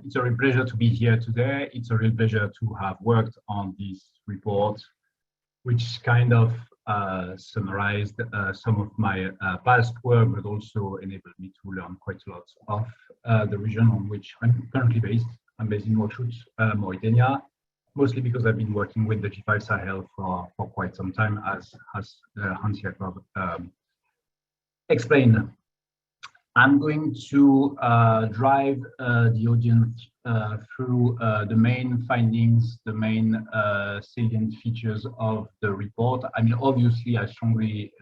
It's a real pleasure to be here today. It's a real pleasure to have worked on this report, which kind of summarized some of my past work, but also enabled me to learn quite a lot of the region on which I'm currently based. I'm based in Nouakchott, Mauritania, mostly because I've been working with the G5 Sahel for quite some time, as Hans Jakob explained. I'm going to drive the audience through the main findings, the main salient features of the report. I mean, obviously, I strongly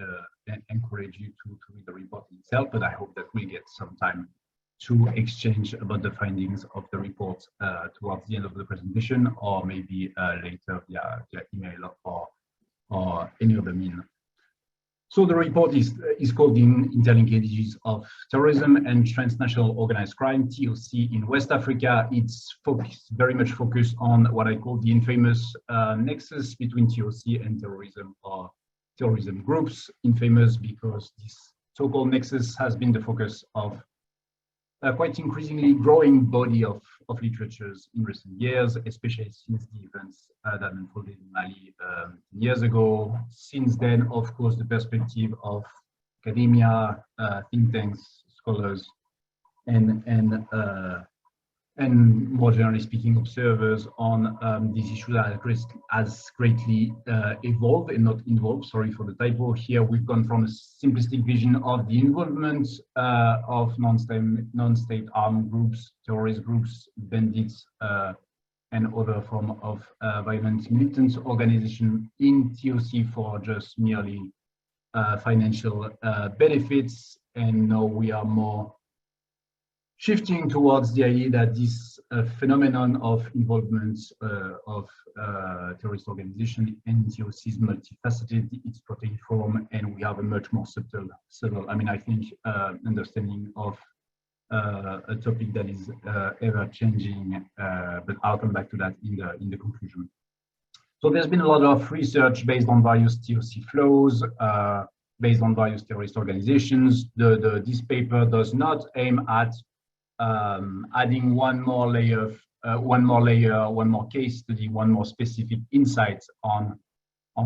encourage you to read the report itself, but I hope that we get some time to exchange about the findings of the report towards the end of the presentation, or maybe later via email or any other means. So the report is called the Interlinkages of Terrorism and Transnational Organized Crime, TOC, in West Africa. It's very much focused on what I call the infamous nexus between TOC and terrorism, or terrorism groups. Infamous because this so-called nexus has been the focus of a quite increasingly growing body of literatures in recent years, especially since the events that unfolded in Mali years ago. Since then, of course, the perspective of academia, think tanks, scholars, and more generally speaking, observers on these issues has greatly evolved and not involved. Sorry for the typo here. We've gone from a simplistic vision of the involvement of non-state armed groups, terrorist groups, bandits, and other form of violent militant organization in TOC for just merely financial benefits. And now we are more shifting towards the idea that this phenomenon of involvement of terrorist organization in TOC is multifaceted, it's proteiform, and we have a much more subtle, I mean, I think, understanding of a topic that is ever changing, but I'll come back to that in the conclusion. So there's been a lot of research based on various TOC flows, based on various terrorist organizations. This paper does not aim at adding one more case study, one more specific insight on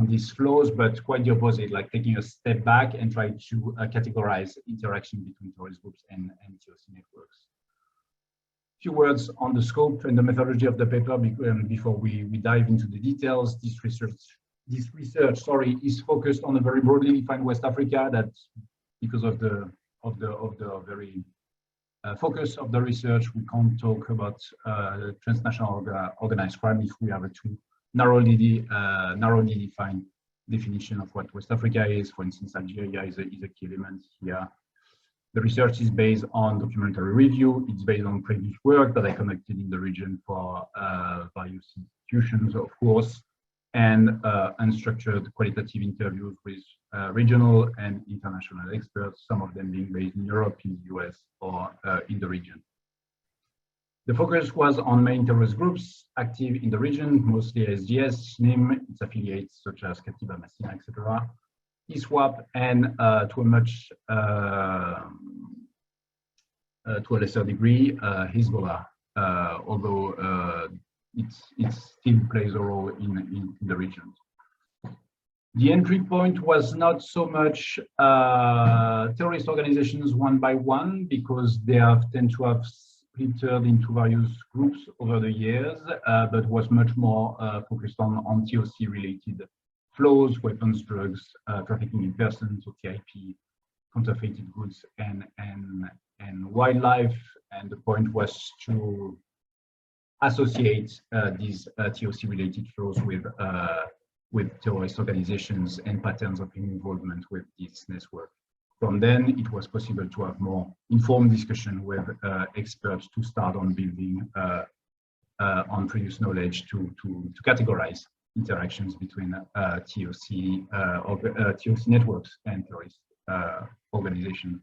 these flows, but quite the opposite, like taking a step back and try to categorize interaction between terrorist groups and TOC networks. A few words on the scope and the methodology of the paper before we dive into the details. This research, is focused on a very broadly defined West Africa. That because of the very focus of the research, we can't talk about transnational organized crime if we have a too narrowly defined definition of what West Africa is. For instance, Algeria is a key element here. The research is based on documentary review. It's based on previous work that I conducted in the region for various institutions, of course, and unstructured qualitative interviews with regional and international experts, some of them being based in Europe, in the US, or in the region. The focus was on main terrorist groups active in the region, mostly SGS, NIM, its affiliates such as Katiba, Massina, etc., ISWAP, and to a much, to a lesser degree, Hezbollah, although it still plays a role in the region. The entry point was not so much terrorist organizations one by one, because they tend to have splintered into various groups over the years, but was much more focused on TOC-related flows, weapons, drugs, trafficking in persons, OTIP, counterfeited goods, and wildlife. And the point was to associate these TOC-related flows with terrorist organizations and patterns of involvement with this network. From then, it was possible to have more informed discussion with experts to start on building on previous knowledge to categorize interactions between TOC networks and terrorist organizations.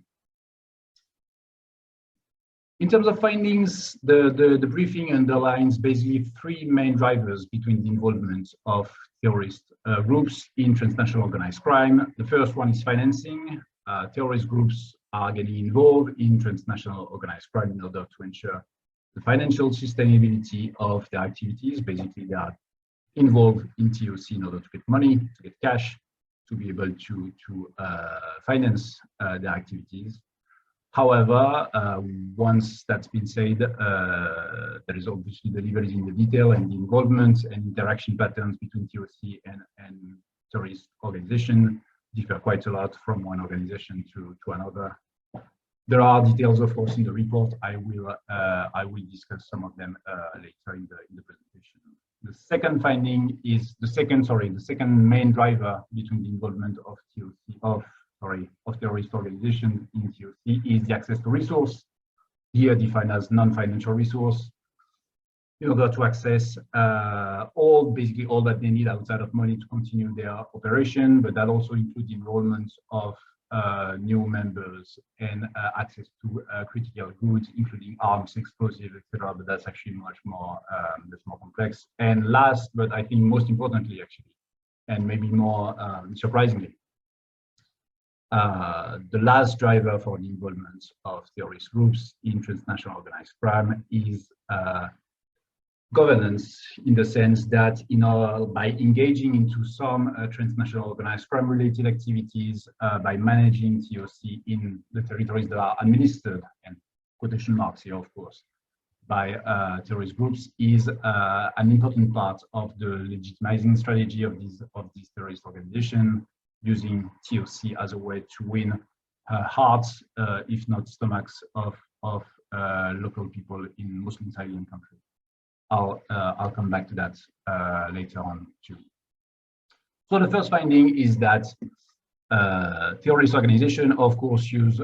In terms of findings, the briefing underlines basically three main drivers between the involvement of terrorist groups in transnational organized crime. The first one is financing. Terrorist groups are getting involved in transnational organized crime in order to ensure the financial sustainability of their activities. Basically, they are involved in TOC in order to get money, to get cash, to be able to finance their activities. However, once that's been said, there is obviously the devil is in the detail, and the involvement and interaction patterns between TOC and terrorist organization differ quite a lot from one organization to another. There are details, of course, in the report. I will discuss some of them later in the presentation. The second finding is the second main driver between the involvement of terrorist organizations in TOC is the access to resource, here defined as non-financial resource, in order to access basically all that they need outside of money to continue their operation, but that also includes enrollment of new members and access to critical goods, including arms, explosives, etc. But that's actually much more complex. And last, but I think most importantly, actually, and maybe more surprisingly, the last driver for the involvement of terrorist groups in transnational organized crime is governance, in the sense that by engaging into some transnational organized crime related activities, by managing TOC in the territories that are administered, and quotation marks here, of course, by terrorist groups, is an important part of the legitimizing strategy of these terrorist organizations, using TOC as a way to win hearts, if not stomachs, of local people in Muslim Sahelian countries. I'll come back to that later on too. So the first finding is that terrorist organizations, of course, use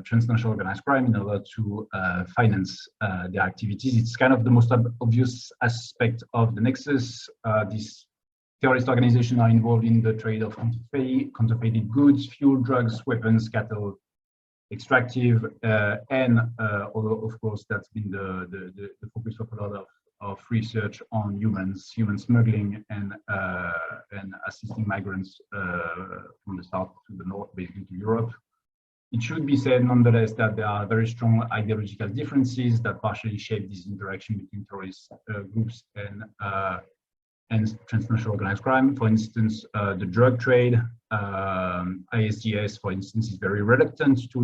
transnational organized crime in order to finance their activities. It's kind of the most obvious aspect of the nexus. These terrorist organizations are involved in the trade of counterfeited goods, fuel, drugs, weapons, cattle, extractive, and although of course that's been the focus of a lot of research on human smuggling and assisting migrants from the south to the north, basically to Europe. It should be said nonetheless that there are very strong ideological differences that partially shape this interaction between terrorist groups and transnational organized crime. For instance, the drug trade, ISDS, for instance, is very reluctant to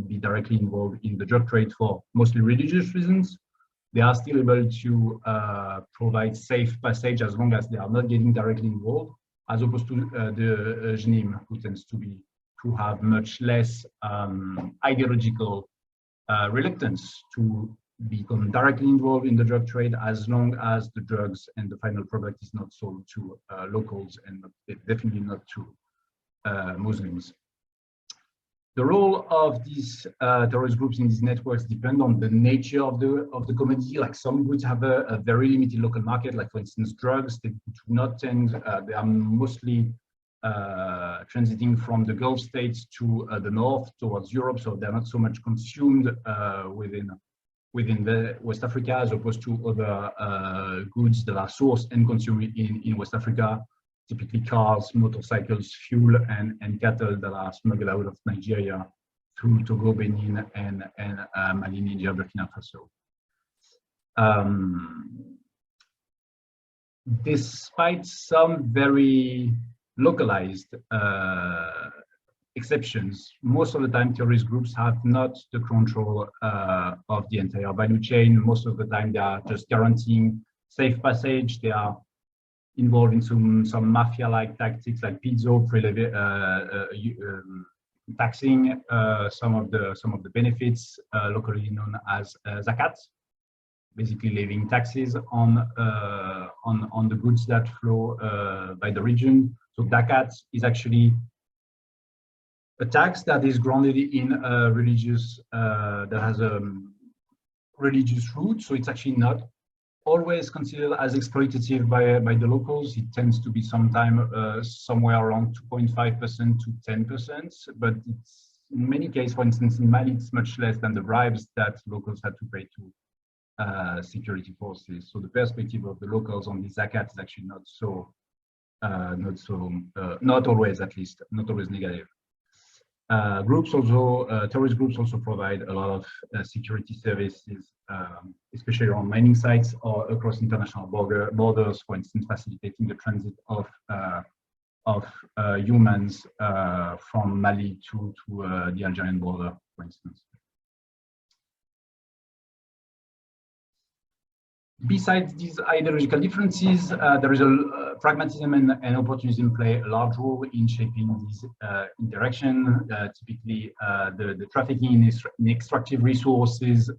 be directly involved in the drug trade for mostly religious reasons. They are still able to provide safe passage as long as they are not getting directly involved, as opposed to the JNIM, who tends to have much less ideological reluctance to become directly involved in the drug trade, as long as the drugs and the final product is not sold to locals, and definitely not to Muslims. The role of these terrorist groups in these networks depend on the nature of the commodity. Like some goods have a very limited local market, like for instance drugs. They do not tend, they are mostly transiting from the Gulf states to the north towards Europe, so they're not so much consumed within the West Africa, as opposed to other goods that are sourced and consumed in West Africa. Typically cars, motorcycles, fuel, and cattle that are smuggled out of Nigeria through Togo, Benin, and Mali, Niger, Burkina Faso. Despite some very localized exceptions, most of the time terrorist groups have not the control of the entire value chain. Most of the time they are just guaranteeing safe passage. They are involved in some mafia-like tactics like pizzo, taxing some of the benefits, locally known as zakat, basically levying taxes on the goods that flow by the region. So zakat is actually a tax that is grounded in religious that has a religious root. So it's actually not always considered as exploitative by the locals. It tends to be somewhere around 2.5% to 10%, but it's in many cases, for instance, in Mali, it's much less than the bribes that locals had to pay to security forces. So the perspective of the locals on the zakat is actually not always, at least, not always negative. Groups also, terrorist groups also provide a lot of security services, especially on mining sites or across international borders, for instance, facilitating the transit of humans from Mali to the Algerian border, for instance. Besides these ideological differences, there is pragmatism and opportunism play a large role in shaping these interaction. Typically, the trafficking in extractive resources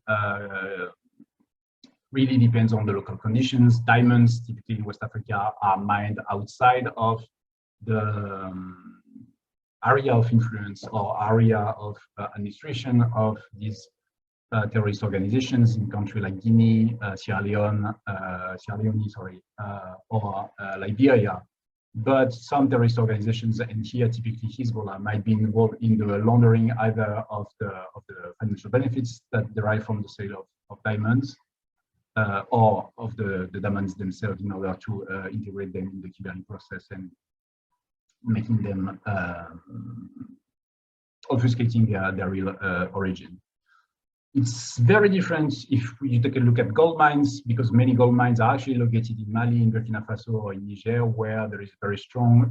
really depends on the local conditions. Diamonds, typically in West Africa, are mined outside of the area of influence or area of administration of these terrorist organizations in countries like Guinea, Sierra Leone, or Liberia. But some terrorist organizations, and here typically Hezbollah, might be involved in the laundering either of the financial benefits that derive from the sale of diamonds, or of the diamonds themselves, in order to integrate them in the kidnapping process and making them obfuscating their real origin. It's very different if you take a look at gold mines, because many gold mines are actually located in Mali, in Burkina Faso, or in Niger, where there is very strong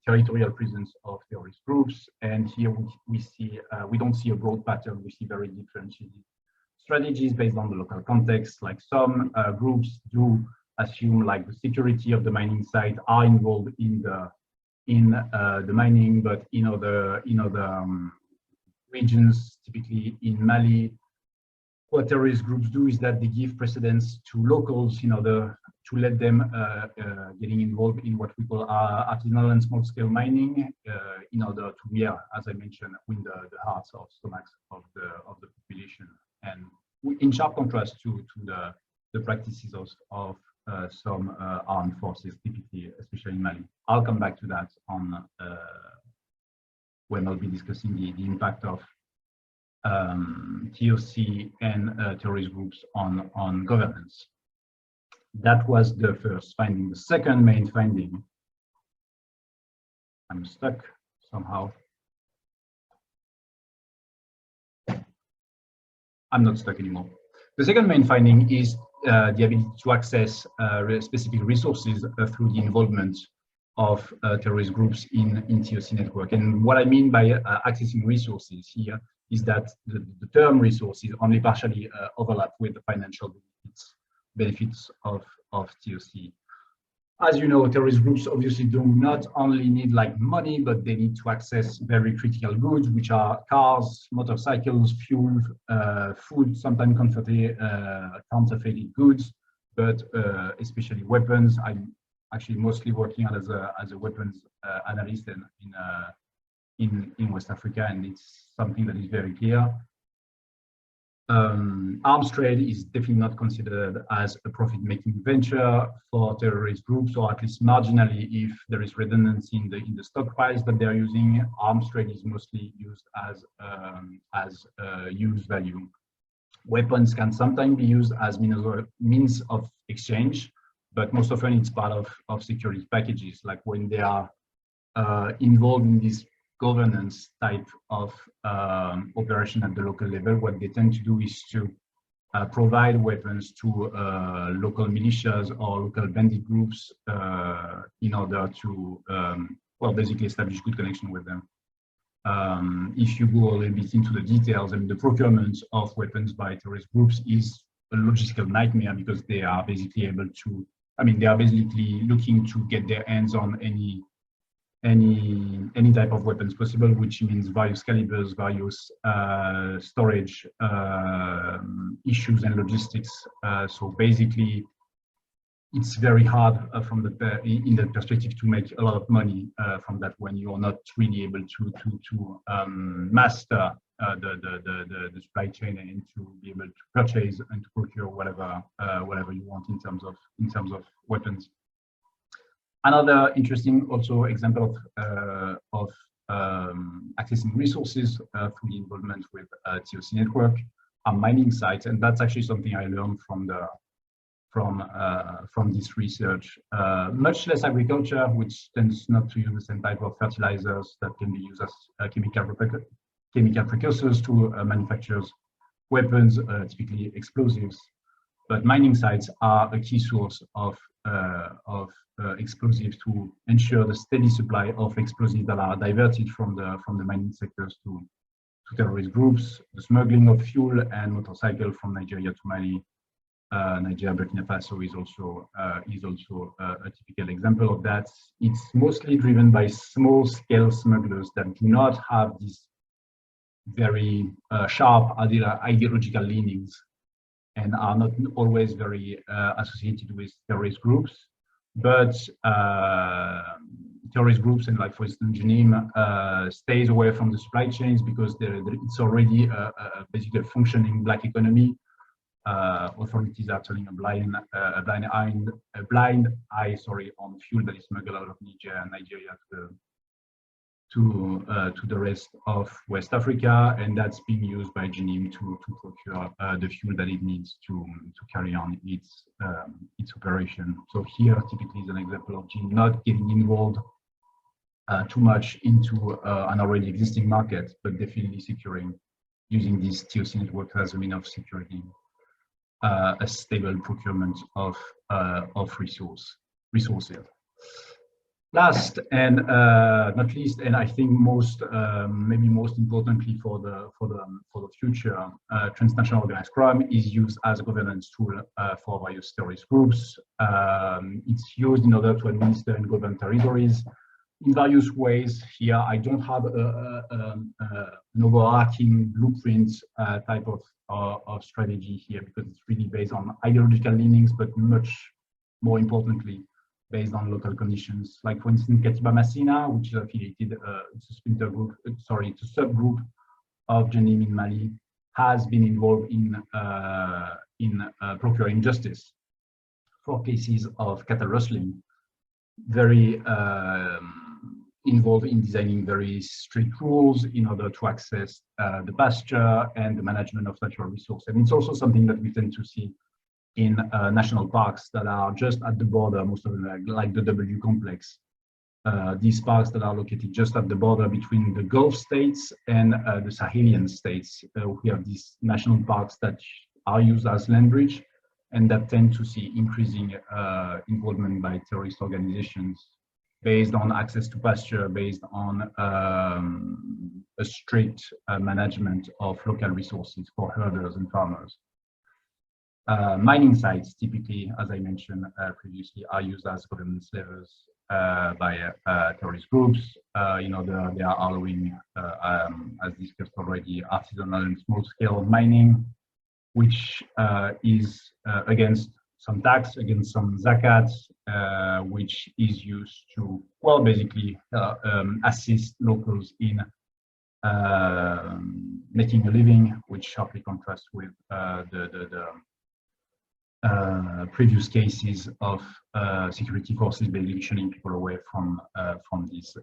territorial presence of terrorist groups. And here we don't see a broad pattern. We see very differentiated strategies based on the local context. Like some groups do assume like the security of the mining site are involved in the mining, but in other regions, typically in Mali, what terrorist groups do is that they give precedence to locals in order to let them getting involved in what we call artisanal and small-scale mining, in order to, as I mentioned, win the hearts or stomachs of the population, and in sharp contrast to the practices of some armed forces, typically, especially in Mali. I'll come back to that on when I'll be discussing the impact of TOC and terrorist groups on governance. That was the first finding. The second main finding, I'm stuck somehow. I'm not stuck anymore. The second main finding is the ability to access specific resources through the involvement of terrorist groups in TOC network. And what I mean by accessing resources here is that the term resources only partially overlap with the financial benefits of TOC. As you know, terrorist groups obviously do not only need like money, but they need to access very critical goods, which are cars, motorcycles, fuel, food, sometimes counterfeited goods, but especially weapons. I'm actually mostly working as a weapons analyst in West Africa, and it's something that is very clear. Arms trade is definitely not considered as a profit-making venture for terrorist groups, or at least marginally. If there is redundancy in the stock price that they're using, arms trade is mostly used as use value. Weapons can sometimes be used as means of exchange, but most often it's part of security packages. Like when they are involved in this governance type of operation at the local level, what they tend to do is to provide weapons to local militias or local bandit groups in order to, well, basically establish good connection with them. If you go a little bit into the details, I mean, the procurement of weapons by terrorist groups is a logistical nightmare, because they are basically able to, I mean, they are basically looking to get their hands on any type of weapons possible, which means various calibers, various storage issues and logistics. So basically, it's very hard in the perspective to make a lot of money from that when you are not really able to master the supply chain and to be able to purchase and to procure whatever you want in terms of weapons. Another interesting also example of accessing resources through the involvement with TOC network are mining sites, and that's actually something I learned from from this research. Much less agriculture, which tends not to use the same type of fertilizers that can be used as chemical precursors to manufacture weapons, typically explosives. But mining sites are a key source of explosives to ensure the steady supply of explosives that are diverted from the mining sectors to terrorist groups. The smuggling of fuel and motorcycle from Nigeria to Mali, Nigeria, Burkina Faso is also a typical example of that. It's mostly driven by small-scale smugglers that do not have these very sharp ideological leanings and are not always very associated with terrorist groups. But terrorist groups, and like for instance Jenim, stays away from the supply chains because it's already basically a functioning black economy. Authorities are turning a blind eye on fuel that is smuggled out of Nigeria to the rest of West Africa, and that's being used by Jenim to procure the fuel that it needs to carry on its operation. So here typically is an example of Jenim not getting involved too much into an already existing market, but definitely using this TOC network as a means of securing a stable procurement of resources. Last and not least, and I think maybe most importantly for the future, transnational organized crime is used as a governance tool for various terrorist groups. It's used in order to administer and govern territories in various ways. Here, I don't have an overarching blueprint type of strategy here, because it's really based on ideological leanings, but much more importantly, based on local conditions. Like for instance, Katiba Masina, which is affiliated, it's a splinter group, it's a subgroup of Jenim in Mali, has been involved in procuring justice for cases of cattle rustling, very involved in designing very strict rules in order to access the pasture and the management of natural resources. And it's also something that we tend to see in national parks that are just at the border, most of them like the W complex. These parks that are located just at the border between the Gulf states and the Sahelian states. We have these national parks that are used as land bridge, and that tend to see increasing involvement by terrorist organizations based on access to pasture, based on a strict management of local resources for herders and farmers. Mining sites, typically, as I mentioned previously, are used as governance levers by terrorist groups. They are allowing, as discussed already, artisanal and small-scale mining, which is against some tax, against some zakat, which is used to, well, basically assist locals in making a living, which sharply contrasts with the previous cases of security forces basically shunning people away from these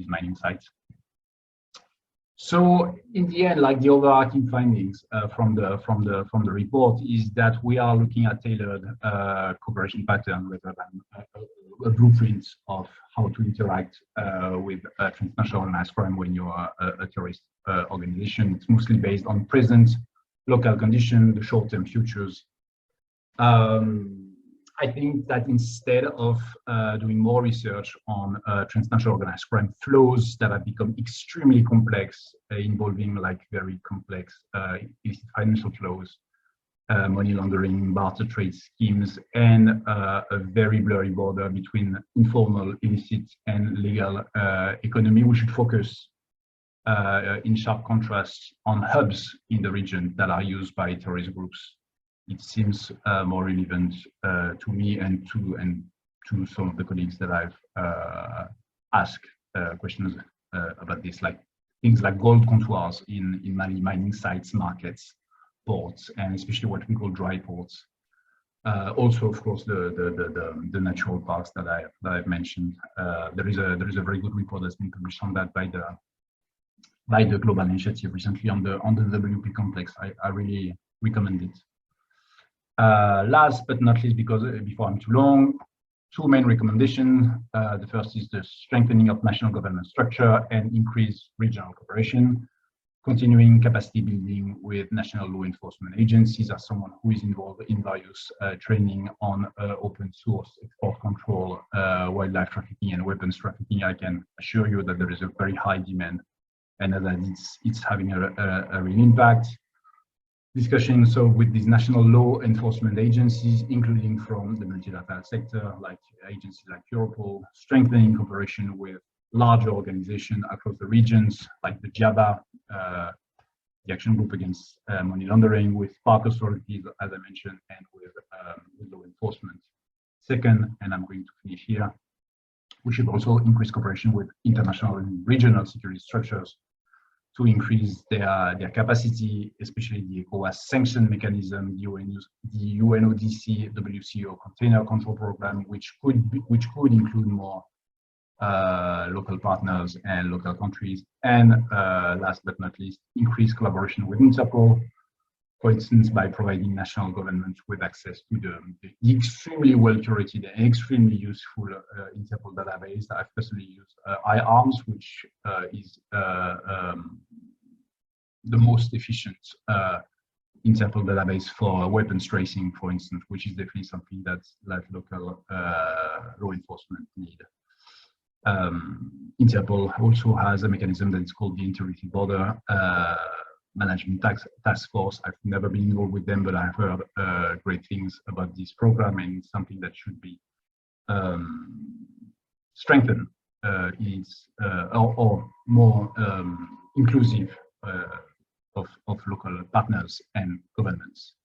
mining sites. So in the end, like the overarching findings from the report is that we are looking at tailored cooperation pattern rather than a blueprint of how to interact with transnational organized crime when you are a terrorist organization. It's mostly based on present local conditions, the short-term futures. I think that instead of doing more research on transnational organized crime flows that have become extremely complex, involving like very complex illicit financial flows, money laundering, barter trade schemes, and a very blurry border between informal, illicit, and legal economy, we should focus in sharp contrast on hubs in the region that are used by terrorist groups. It seems more relevant to me and to some of the colleagues that I've asked questions about this, like things like gold contours in Mali, mining sites, markets, ports, and especially what we call dry ports. Also, of course, the natural parks that I've mentioned. There is a very good report that's been published on that by the Global Initiative recently on the WP complex. I really recommend it. Last but not least, because before I'm too long, two main recommendations. The first is the strengthening of national government structure and increased regional cooperation. Continuing capacity building with national law enforcement agencies. As someone who is involved in various training on open source export control, wildlife trafficking and weapons trafficking, I can assure you that there is a very high demand and that it's having a real impact. Discussion so with these national law enforcement agencies, including from the multilateral sector, like agencies like Europol, strengthening cooperation with larger organizations across the regions, like the JABA, the Action Group Against Money Laundering, with park authorities, as I mentioned, and with law enforcement. Second, and I'm going to finish here, we should also increase cooperation with international and regional security structures to increase their capacity, especially the ECOWAS sanction mechanism, the UNODC WCO container control program, which could include more local partners and local countries, and last but not least, increase collaboration with Interpol, for instance, by providing national governments with access to the extremely well curated and extremely useful Interpol database. I've personally used iArms, which is the most efficient Interpol database for weapons tracing, for instance, which is definitely something that local law enforcement need. Interpol also has a mechanism that is called the Integrated Border Management Task Force. I've never been involved with them, but I've heard great things about this program, and it's something that should be strengthened, or more inclusive of local partners and governments.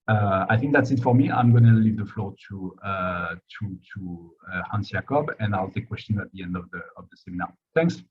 I think that's it for me. I'm going to leave the floor to Hans Jacob, and I'll take questions at the end of the seminar. Thanks.